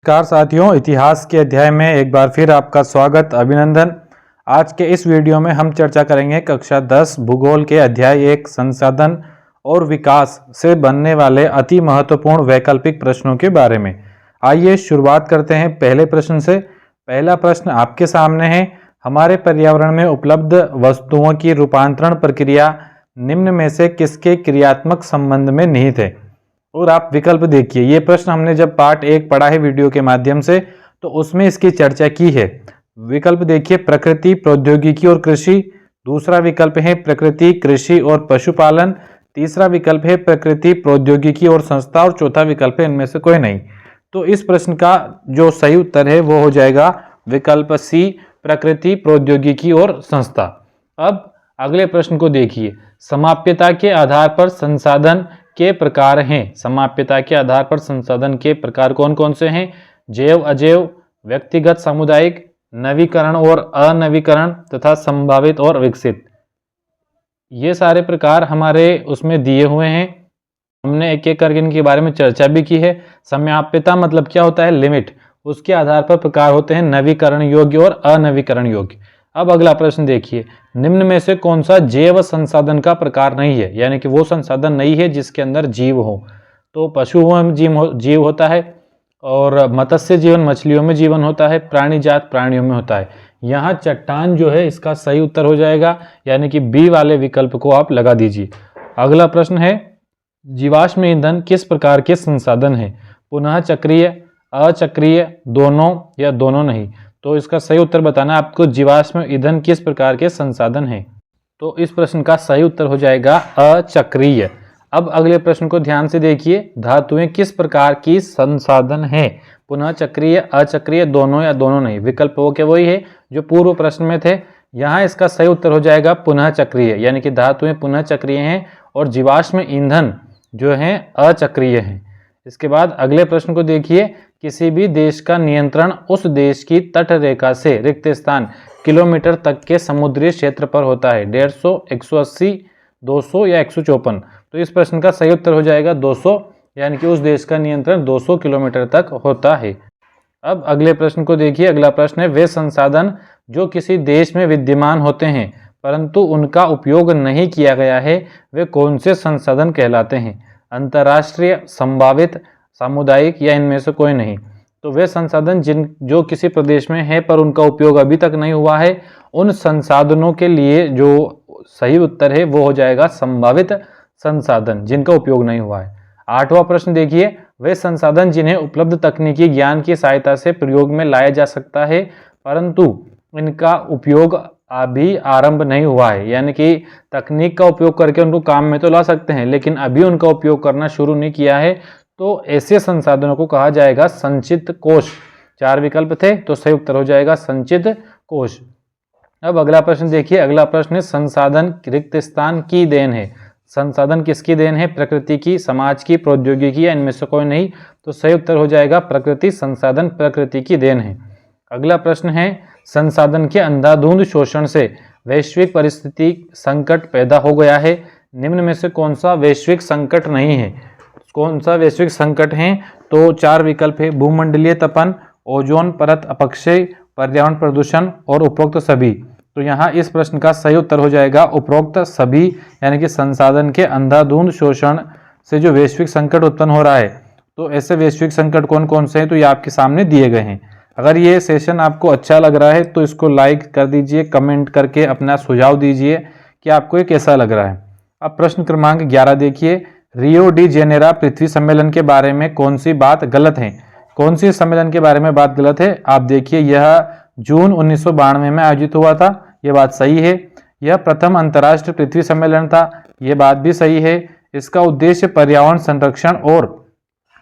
नमस्कार साथियों, इतिहास के अध्याय में एक बार फिर आपका स्वागत, अभिनंदन। आज के इस वीडियो में हम चर्चा करेंगे कक्षा 10 भूगोल के अध्याय 1 संसाधन और विकास से बनने वाले अति महत्वपूर्ण वैकल्पिक प्रश्नों के बारे में। आइए शुरुआत करते हैं पहले प्रश्न से। पहला प्रश्न आपके सामने है। हमारे पर्यावरण में उपलब्ध वस्तुओं की रूपांतरण प्रक्रिया निम्न में से किसके क्रियात्मक संबंध में निहित है? और आप विकल्प देखिए। ये प्रश्न हमने जब पार्ट 1 पढ़ा है वीडियो के माध्यम से, तो उसमें इसकी चर्चा की है। विकल्प देखिए, प्रकृति, प्रौद्योगिकी और कृषि। दूसरा विकल्प है प्रकृति, कृषि और पशुपालन। तीसरा विकल्प है प्रकृति, प्रौद्योगिकी और संस्था। और चौथा विकल्प है इनमें से कोई नहीं। तो इस प्रश्न का जो सही उत्तर है वो हो जाएगा विकल्प सी, प्रकृति, प्रौद्योगिकी और संस्था। अब अगले प्रश्न को देखिए। समाप्यता के आधार पर संसाधन के प्रकार हैं। समाप्यता के आधार पर संसाधन के प्रकार कौन कौन से हैं? जैव, अजैव, व्यक्तिगत, सामुदायिक, नवीकरण और अनवीकरण तथा संभावित और विकसित। ये सारे प्रकार हमारे उसमें दिए हुए हैं। हमने एक एक करके इनके बारे में चर्चा भी की है। समाप्यता मतलब क्या होता है? लिमिट। उसके आधार पर प्रकार होते हैं नवीकरण योग्य और अनवीकरण योग्य। अब अगला प्रश्न देखिए। निम्न में से कौन सा जैव संसाधन का प्रकार नहीं है? यानी कि वो संसाधन नहीं है जिसके अंदर जीव हो। तो पशुओं में जीव होता है, और मत्स्य जीवन मछलियों में जीवन होता है, प्राणी जात प्राणियों में होता है। यहाँ चट्टान जो है इसका सही उत्तर हो जाएगा, यानी कि बी वाले विकल्प को आप लगा दीजिए। अगला प्रश्न है, जीवाश्म ईंधन किस प्रकार के संसाधन है? पुनः चक्रीय, अचक्रीय, दोनों या दोनों नहीं। तो इसका सही उत्तर बताना आपको। जीवाश्म ईंधन किस प्रकार के संसाधन है? तो इस प्रश्न का सही उत्तर हो जाएगा अचक्रीय। अब अगले प्रश्न को ध्यान से देखिए। धातुएं किस प्रकार की संसाधन है? पुनः चक्रीय, अचक्रीय, दोनों या दोनों नहीं। विकल्प वो के वही है जो पूर्व प्रश्न में थे। यहाँ इसका सही उत्तर हो जाएगा पुनः चक्रीय, यानी कि धातुएं पुनः चक्रीय हैं और जीवाश्म ईंधन जो है अचक्रीय हैं। इसके बाद अगले प्रश्न को देखिए। किसी भी देश का नियंत्रण उस देश की तट रेखा से रिक्त स्थान किलोमीटर तक के समुद्री क्षेत्र पर होता है। 150, 180, 200 या 154। तो इस प्रश्न का सही उत्तर हो जाएगा 200, यानी कि उस देश का नियंत्रण 200 किलोमीटर तक होता है। अब अगले प्रश्न को देखिए। अगला प्रश्न है, वे संसाधन जो किसी देश में विद्यमान होते हैं परंतु उनका उपयोग नहीं किया गया है, वे कौन से संसाधन कहलाते हैं? अंतर्राष्ट्रीय, संभावित, सामुदायिक या इनमें से कोई नहीं। तो वे संसाधन जो किसी प्रदेश में है पर उनका उपयोग अभी तक नहीं हुआ है, उन संसाधनों के लिए जो सही उत्तर है वो हो जाएगा संभावित संसाधन, जिनका उपयोग नहीं हुआ है। 8वां प्रश्न देखिए। वे संसाधन जिन्हें उपलब्ध तकनीकी ज्ञान की सहायता से प्रयोग में लाया जा सकता है परंतु इनका उपयोग अभी आरंभ नहीं हुआ है, यानी कि तकनीक का उपयोग करके उनको काम में तो ला सकते हैं लेकिन अभी उनका उपयोग करना शुरू नहीं किया है, तो ऐसे संसाधनों को कहा जाएगा संचित कोश। 4 विकल्प थे, तो सही उत्तर हो जाएगा संचित कोश। अब अगला प्रश्न देखिए। अगला प्रश्न है, संसाधन रिक्त स्थान की देन है। संसाधन किसकी देन है? प्रकृति की, समाज की, प्रौद्योगिकी या इनमें से कोई नहीं। तो सही उत्तर हो जाएगा प्रकृति। संसाधन प्रकृति की देन है। अगला प्रश्न है, संसाधन के अंधाधुंध शोषण से वैश्विक परिस्थिति संकट पैदा हो गया है। निम्न में से कौन सा वैश्विक संकट नहीं है? कौन सा वैश्विक संकट है? तो 4 विकल्प है, भूमंडलीय तपन, ओजोन परत अपक्षय, पर्यावरण प्रदूषण और उपरोक्त सभी। तो यहाँ इस प्रश्न का सही उत्तर हो जाएगा उपरोक्त सभी, यानी कि संसाधन के अंधाधुंध शोषण से जो वैश्विक संकट उत्पन्न हो रहा है। तो ऐसे वैश्विक संकट कौन कौन से हैं तो ये आपके सामने दिए गए हैं। अगर ये सेशन आपको अच्छा लग रहा है तो इसको लाइक कर दीजिए, कमेंट करके अपना सुझाव दीजिए कि आपको ये कैसा लग रहा है। अब प्रश्न क्रमांक 11 देखिए। रियो डी जेनेरो पृथ्वी सम्मेलन के बारे में कौन सी बात गलत है? कौन सी सम्मेलन के बारे में बात गलत है? आप देखिए, यह जून 1992 में आयोजित हुआ था, यह बात सही है। यह प्रथम अंतर्राष्ट्रीय पृथ्वी सम्मेलन था, यह बात भी सही है। इसका उद्देश्य पर्यावरण संरक्षण और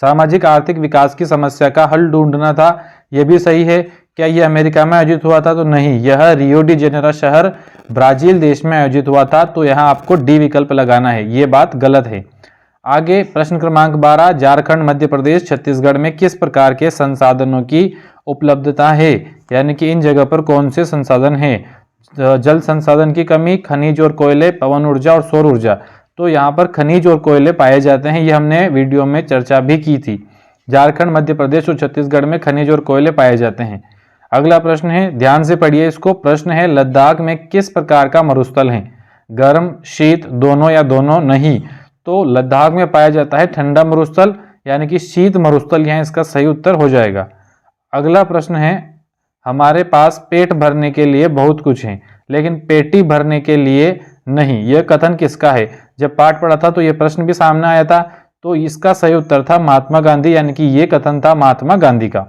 सामाजिक आर्थिक विकास की समस्या का हल ढूंढना था, यह भी सही है। क्या यह अमेरिका में आयोजित हुआ था? तो नहीं, यह रियो डी जेनेरो शहर ब्राजील देश में आयोजित हुआ था। तो यहाँ आपको डी विकल्प लगाना है, ये बात गलत है। आगे प्रश्न क्रमांक 12। झारखंड, मध्य प्रदेश, छत्तीसगढ़ में किस प्रकार के संसाधनों की उपलब्धता है? यानी कि इन जगह पर कौन से संसाधन हैं? जल संसाधन की कमी, खनिज और कोयले, पवन ऊर्जा और सौर ऊर्जा। तो यहाँ पर खनिज और कोयले पाए जाते हैं, ये हमने वीडियो में चर्चा भी की थी। झारखंड, मध्य प्रदेश और छत्तीसगढ़ में खनिज और कोयले पाए जाते हैं। अगला प्रश्न है, ध्यान से पढ़िए इसको। प्रश्न है, लद्दाख में किस प्रकार का मरुस्थल है? गर्म, शीत, दोनों या दोनों नहीं? तो लद्दाख में पाया जाता है ठंडा मरुस्थल यानी कि शीत मरुस्थल, यहाँ इसका सही उत्तर हो जाएगा। अगला प्रश्न है, हमारे पास पेट भरने के लिए बहुत कुछ है लेकिन पेटी भरने के लिए नहीं, यह कथन किसका है? जब पाठ पढ़ा था तो यह प्रश्न भी सामने आया था, तो इसका सही उत्तर था महात्मा गांधी, यानी कि यह कथन था महात्मा गांधी का।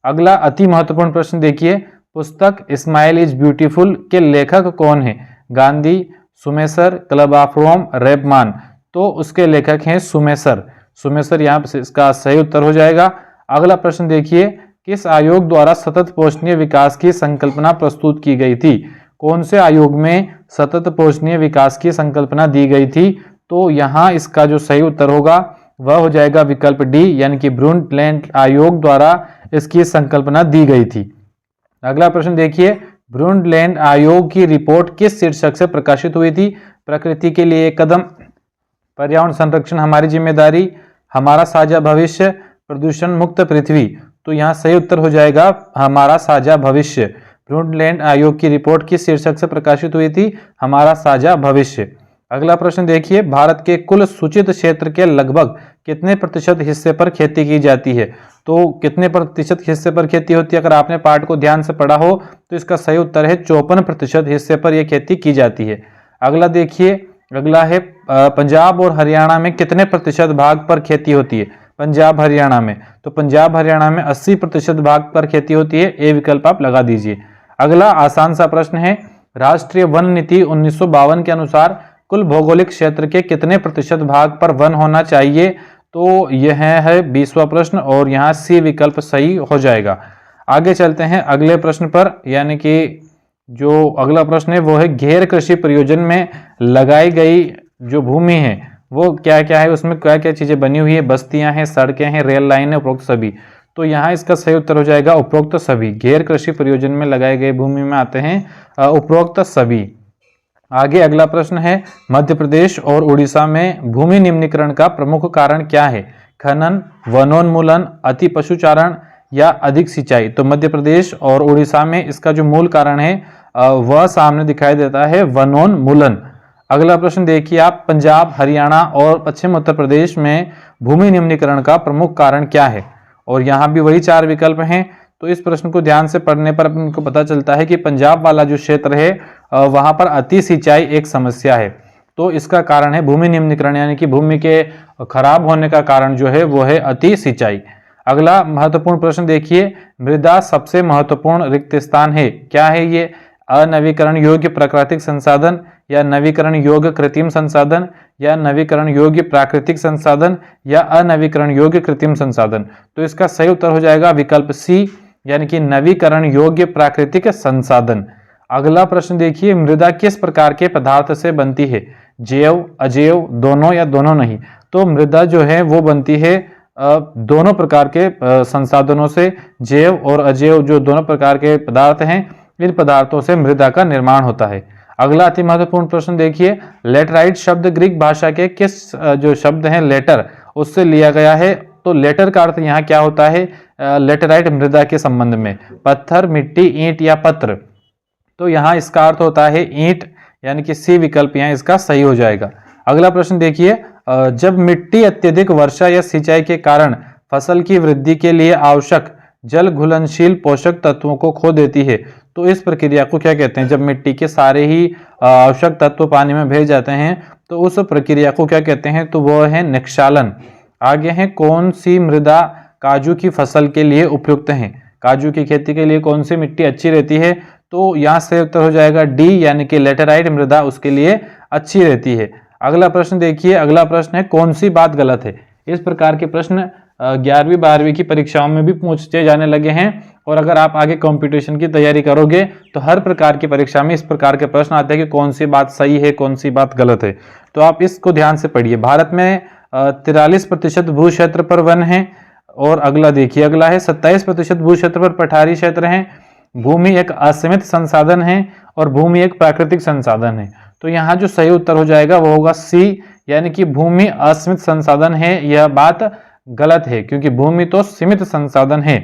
अगला अति महत्वपूर्ण प्रश्न देखिए, पुस्तक स्माइल इज ब्यूटीफुल के लेखक कौन है? गांधी, सुमेसर, क्लब ऑफ रोम, रेबमान? तो उसके लेखक हैं सुमेसर। सुमेसर यहाँ से इसका सही उत्तर हो जाएगा। अगला प्रश्न देखिए, किस आयोग द्वारा सतत पोषणीय विकास की संकल्पना प्रस्तुत की गई थी? कौन से आयोग में सतत पोषणीय विकास की संकल्पना दी गई थी? तो यहाँ इसका जो सही उत्तर होगा वह हो जाएगा विकल्प डी, यानी कि ब्रुंडलैंड आयोग द्वारा इसकी संकल्पना दी गई थी। अगला प्रश्न देखिए, ब्रुंडलैंड आयोग की रिपोर्ट किस शीर्षक से प्रकाशित हुई थी? प्रकृति के लिए एक कदम, पर्यावरण संरक्षण हमारी जिम्मेदारी, हमारा साझा भविष्य, प्रदूषण मुक्त पृथ्वी? तो यहाँ सही उत्तर हो जाएगा हमारा साझा भविष्य। ब्रुंडलैंड आयोग की रिपोर्ट किस शीर्षक से प्रकाशित हुई थी? हमारा साझा भविष्य। अगला प्रश्न देखिए, भारत के कुल सूचित क्षेत्र के लगभग कितने प्रतिशत हिस्से पर खेती की जाती है? तो कितने प्रतिशत हिस्से पर खेती होती है? अगर आपने पाठ को ध्यान से पढ़ा हो तो इसका सही उत्तर है 54% हिस्से पर यह खेती की जाती है। अगला देखिए, अगला है पंजाब और हरियाणा में कितने प्रतिशत भाग पर खेती होती है? पंजाब हरियाणा में, तो पंजाब हरियाणा में 80% भाग पर खेती होती है। ए विकल्प आप लगा दीजिए। अगला आसान सा प्रश्न है, राष्ट्रीय वन नीति 1952 के अनुसार कुल भौगोलिक क्षेत्र के कितने प्रतिशत भाग पर वन होना चाहिए? तो यह है 20वां प्रश्न और यहाँ सी विकल्प सही हो जाएगा। आगे चलते हैं अगले प्रश्न पर, यानी कि जो अगला प्रश्न है वो है, घेर कृषि प्रयोजन में लगाई गई जो भूमि है वो क्या क्या है, उसमें क्या क्या चीजें बनी हुई है? बस्तियां हैं, सड़कें हैं, रेल लाइन है, उपरोक्त सभी? तो यहाँ इसका सही उत्तर हो जाएगा उपरोक्त सभी। घेर कृषि प्रयोजन में लगाए गए भूमि में आते हैं उपरोक्त सभी। आगे अगला प्रश्न है, मध्य प्रदेश और उड़ीसा में भूमि निम्नीकरण का प्रमुख कारण क्या है? खनन, वनोन्मूलन, अति पशुचारण या अधिक सिंचाई? तो मध्य प्रदेश और उड़ीसा में इसका जो मूल कारण है वह सामने दिखाई देता है वनोन्मूलन। अगला प्रश्न देखिए आप, पंजाब, हरियाणा और पश्चिम उत्तर प्रदेश में भूमि निम्नीकरण का प्रमुख कारण क्या है? और यहाँ भी वही 4 विकल्प हैं। तो इस प्रश्न को ध्यान से पढ़ने पर आपको पता चलता है कि पंजाब वाला जो क्षेत्र है वहां पर अति सिंचाई एक समस्या है, तो इसका कारण है भूमि निम्नीकरण, यानी कि भूमि के खराब होने का कारण जो है वो है अति सिंचाई। अगला महत्वपूर्ण प्रश्न देखिए, मृदा सबसे महत्वपूर्ण रिक्त स्थान है, क्या है ये? अनवीकरण योग्य प्राकृतिक संसाधन या नवीकरण योग्य कृत्रिम संसाधन या नवीकरण योग्य प्राकृतिक संसाधन या अनवीकरण योग्य कृत्रिम संसाधन? तो इसका सही उत्तर हो जाएगा विकल्प सी, यानी कि नवीकरण योग्य प्राकृतिक संसाधन। अगला प्रश्न देखिए, मृदा किस प्रकार के पदार्थ से बनती है? जैव, अजैव, दोनों या दोनों नहीं? तो मृदा जो है वो बनती है दोनों प्रकार के संसाधनों से। जैव और अजैव जो दोनों प्रकार के पदार्थ हैं, इन पदार्थों से मृदा का निर्माण होता है। अगला अति महत्वपूर्ण प्रश्न देखिए, लेटराइट शब्द ग्रीक भाषा के किस जो शब्द हैं लेटर उससे लिया गया है? तो लेटर का अर्थ यहाँ क्या होता है? लेटराइट मृदा के संबंध में, पत्थर, मिट्टी, ईंट या पत्र? तो यहाँ इसका अर्थ होता है ईंट, यानी कि सी विकल्प यहाँ इसका सही हो जाएगा। अगला प्रश्न देखिए, जब मिट्टी अत्यधिक वर्षा या सिंचाई के कारण फसल की वृद्धि के लिए आवश्यक जल घुलनशील पोषक तत्वों को खो देती है, तो इस प्रक्रिया को क्या कहते हैं? जब मिट्टी के सारे ही आवश्यक तत्व पानी में भेज जाते हैं तो उस प्रक्रिया को क्या कहते हैं? तो वो है निक्षालन। आगे है, कौन सी मृदा काजू की फसल के लिए उपयुक्त है? काजू की खेती के लिए कौन सी मिट्टी अच्छी रहती है? तो यहाँ से उत्तर हो जाएगा डी, यानी कि लेटेराइट मृदा उसके लिए अच्छी रहती है। अगला प्रश्न देखिए, अगला प्रश्न है, कौन सी बात गलत है? इस प्रकार के प्रश्न 11वीं 12वीं की परीक्षाओं में भी पूछे जाने लगे हैं, और अगर आप आगे कंपटीशन की तैयारी करोगे तो हर प्रकार की परीक्षा में इस प्रकार के प्रश्न आते हैं कि कौन सी बात सही है, कौन सी बात गलत है। तो आप इसको ध्यान से पढ़िए। भारत में 43% भू क्षेत्र पर वन है, और अगला देखिए, अगला है 27% भू क्षेत्र पर पठारी क्षेत्र है। भूमि एक असीमित संसाधन है और भूमि एक प्राकृतिक संसाधन है। तो यहाँ जो सही उत्तर हो जाएगा वो होगा सी, यानी कि भूमि असीमित संसाधन है, यह बात गलत है, क्योंकि भूमि तो सीमित संसाधन है।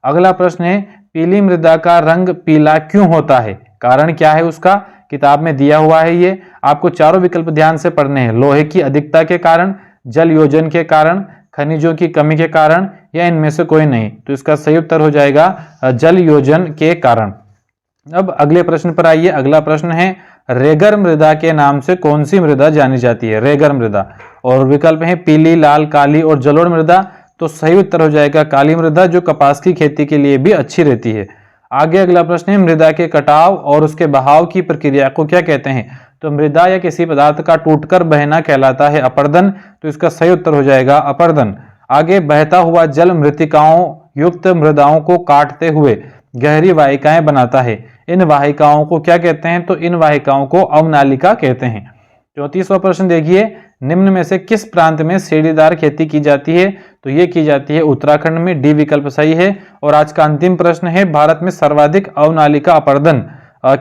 अगला प्रश्न है, पीली मृदा का रंग पीला क्यों होता है? कारण क्या है उसका? किताब में दिया हुआ है, ये आपको चारों विकल्प ध्यान से पढ़ने हैं। लोहे की अधिकता के कारण, जल योजन के कारण, खनिजों की कमी के कारण, या इनमें से कोई नहीं। तो इसका सही उत्तर हो जाएगा जल योजन के कारण। अब अगले प्रश्न पर आइए। अगला प्रश्न है, रेगर मृदा के नाम से कौन सी मृदा जानी जाती है? रेगर मृदा। और विकल्प है पीली, लाल, काली और जलोढ़ मृदा। तो सही उत्तर हो जाएगा काली मृदा, जो कपास की खेती के लिए भी अच्छी रहती है। आगे अगला प्रश्न है, मृदा के कटाव और उसके बहाव की प्रक्रिया को क्या कहते हैं? तो मृदा या किसी पदार्थ का टूटकर बहना कहलाता है अपर्दन। तो इसका सही उत्तर हो जाएगा अपर्दन। आगे, बहता हुआ जल मृत्तिकाओं युक्त मृदाओं को काटते हुए गहरी वाहिकाएं बनाता है। इन वाहिकाओं को क्या कहते हैं? तो इन वाहिकाओं को अवनालिका कहते हैं। 34वां प्रश्न देखिए, निम्न में से किस प्रांत में सीढ़ीदार खेती की जाती है? तो ये की जाती है उत्तराखंड में। डी विकल्प सही है। और आज का अंतिम प्रश्न है, भारत में सर्वाधिक अवनालिका अपर्दन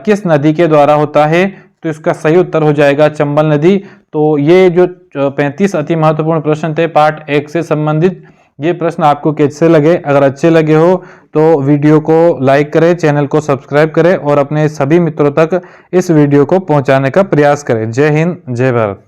किस नदी के द्वारा होता है? तो इसका सही उत्तर हो जाएगा चंबल नदी। तो ये जो 35 अति महत्वपूर्ण प्रश्न थे पार्ट 1 से संबंधित, ये प्रश्न आपको कैसे लगे? अगर अच्छे लगे हो तो वीडियो को लाइक करें, चैनल को सब्सक्राइब करें और अपने सभी मित्रों तक इस वीडियो को पहुंचाने का प्रयास करें। जय हिंद, जय भारत।